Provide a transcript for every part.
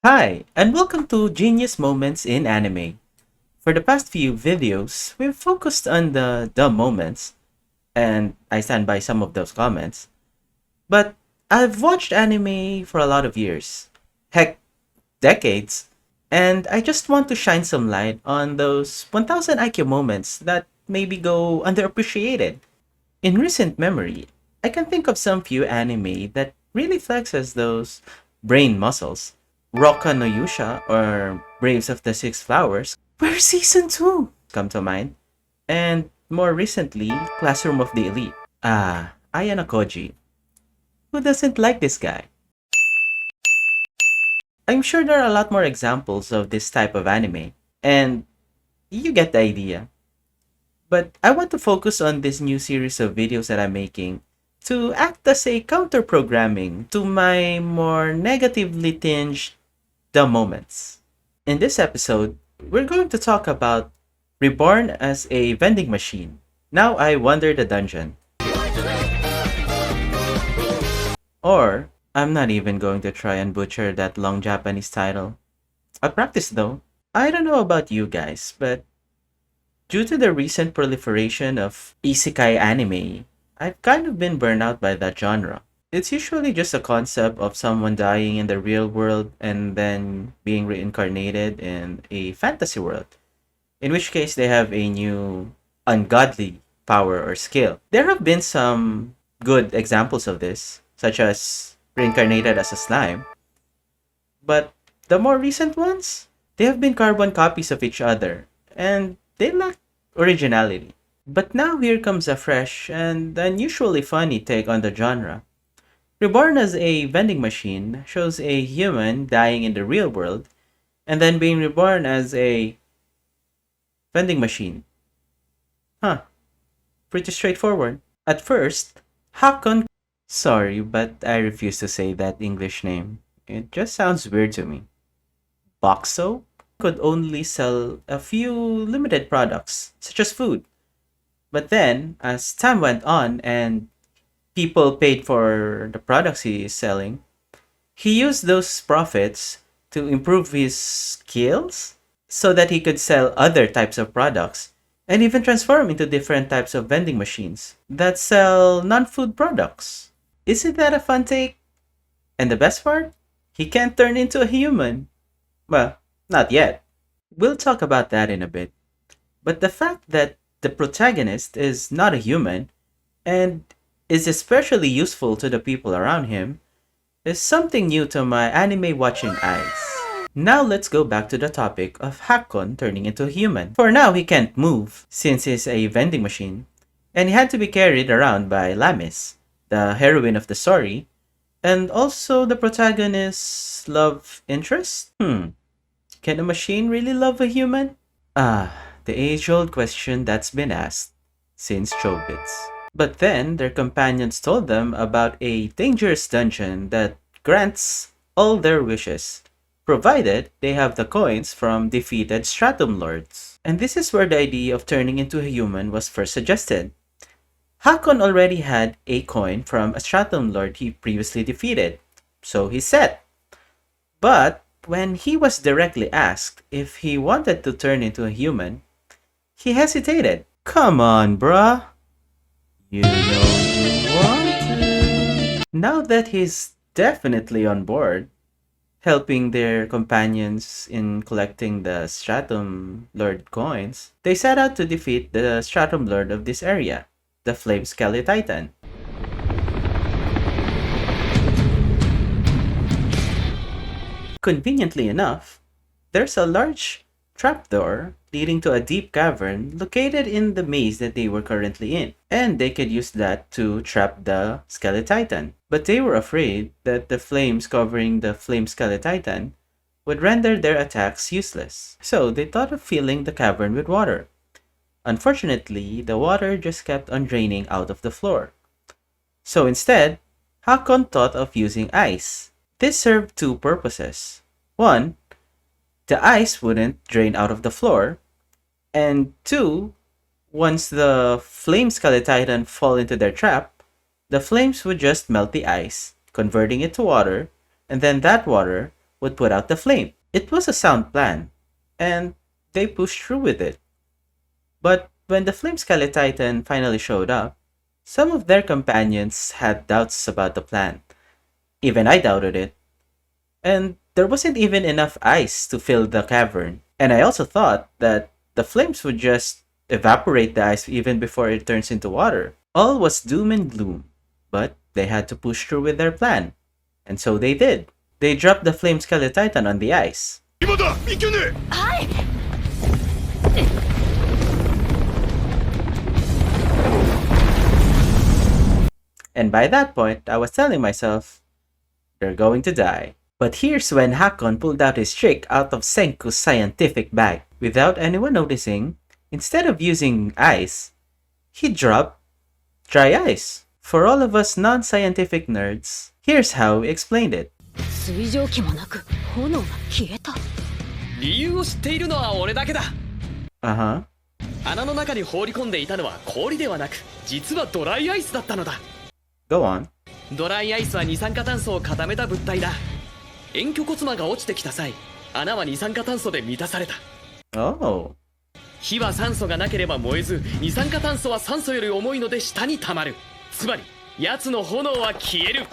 Hi, and welcome to Genius Moments in Anime. For the past few videos, we've focused on the dumb moments, and I stand by some of those comments. But I've watched anime for a lot of years, heck, decades, and I just want to shine some light on those 1000 IQ moments that maybe go underappreciated. In recent memory, I can think of some few anime that really flexes those brain muscles. Roka no Yusha or Braves of the Six Flowers, where's season 2? Come to mind. And more recently, Classroom of the Elite. Ayana Koji. Who doesn't like this guy? I'm sure there are a lot more examples of this type of anime, and you get the idea. But I want to focus on this new series of videos that I'm making to act as a counter programming to my more negatively tinged dumb moments. In this episode, we're going to talk about Reborn as a vending machine. Now I Wander the Dungeon. Or, I'm not even going to try and butcher that long Japanese title. I practice though. I don't know about you guys, but due to the recent proliferation of isekai anime, I've kind of been burned out by that genre. It's usually just a concept of someone dying in the real world and then being reincarnated in a fantasy world, in which case they have a new ungodly power or skill. There have been some good examples of this, such as reincarnated as a slime, but the more recent ones, they have been carbon copies of each other, and they lack originality. But now here comes a fresh and unusually funny take on the genre. Reborn as a vending machine shows a human dying in the real world and then being reborn as a vending machine. Huh, pretty straightforward. At first, Hakon. Sorry, but I refuse to say that English name. It just sounds weird to me. Boxo could only sell a few limited products, such as food. But then, as time went on and people paid for the products he is selling, he used those profits to improve his skills so that he could sell other types of products and even transform into different types of vending machines that sell non food products. Isn't that a fun take? And the best part? He can't turn into a human. Well, not yet. We'll talk about that in a bit. But the fact that the protagonist is not a human and is especially useful to the people around him is something new to my anime watching eyes. Now let's go back to the topic of Hakon turning into a human. For now, he can't move since he's a vending machine, and he had to be carried around by Lamis, the heroine of the story, and also the protagonist's love interest? Can a machine really love a human? The age-old question that's been asked since Chobits. But then their companions told them about a dangerous dungeon that grants all their wishes, provided they have the coins from defeated Stratum Lords. And this is where the idea of turning into a human was first suggested. Hakon already had a coin from a Stratum Lord he previously defeated, so he said. But when he was directly asked if he wanted to turn into a human, he hesitated. Come on, bruh. You know you want to. Now that he's definitely on board, helping their companions in collecting the Stratum Lord coins, they set out to defeat the Stratum Lord of this area, the Flame Skelly Titan. Conveniently enough, there's a large trapdoor leading to a deep cavern located in the maze that they were currently in, and they could use that to trap the Skeletitan. But they were afraid that the flames covering the Flame Skeletitan would render their attacks useless, so they thought of filling the cavern with water. Unfortunately, the water just kept on draining out of the floor. So instead, Hakon thought of using ice. This served two purposes. One, the ice wouldn't drain out of the floor, and two, once the flame Skeletitan fall into their trap, the flames would just melt the ice, converting it to water, and then that water would put out the flame. It was a sound plan, and they pushed through with it. But when the Flame Titan finally showed up, some of their companions had doubts about the plan. Even I doubted it. And there wasn't even enough ice to fill the cavern. And I also thought that the flames would just evaporate the ice even before it turns into water. All was doom and gloom. But they had to push through with their plan. And so they did. They dropped the Flame Titan on the ice. And by that point, I was telling myself, they're going to die. But here's when Hakon pulled out his trick out of Senku's scientific bag. Without anyone noticing, instead of using ice, he dropped dry ice. For all of us non-scientific nerds, here's how he explained it. 水蒸気もなく炎が消えた。理由を知っているのは俺だけだ。Uh-huh. 穴の中に放り込んでいたのは氷ではなく、実はドライアイスだったのだ。Go on. ドライアイスは二酸化炭素を固めた物体だ。塩虚骨魔が落ちてきた際、穴は二酸化炭素で満たされた。Oh. 火は酸素がなければ燃えず、二酸化炭素は酸素より重いので下に溜まる。つまり、奴の炎は消える。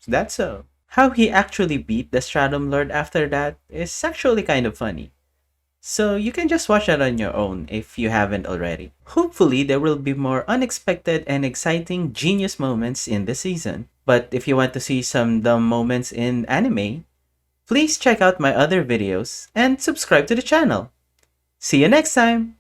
That's so. How he actually beat the Stratum Lord after that is actually kind of funny. So you can just watch that on your own if you haven't already. Hopefully there will be more unexpected and exciting genius moments in this season. But if you want to see some dumb moments in anime, please check out my other videos and subscribe to the channel. See you next time!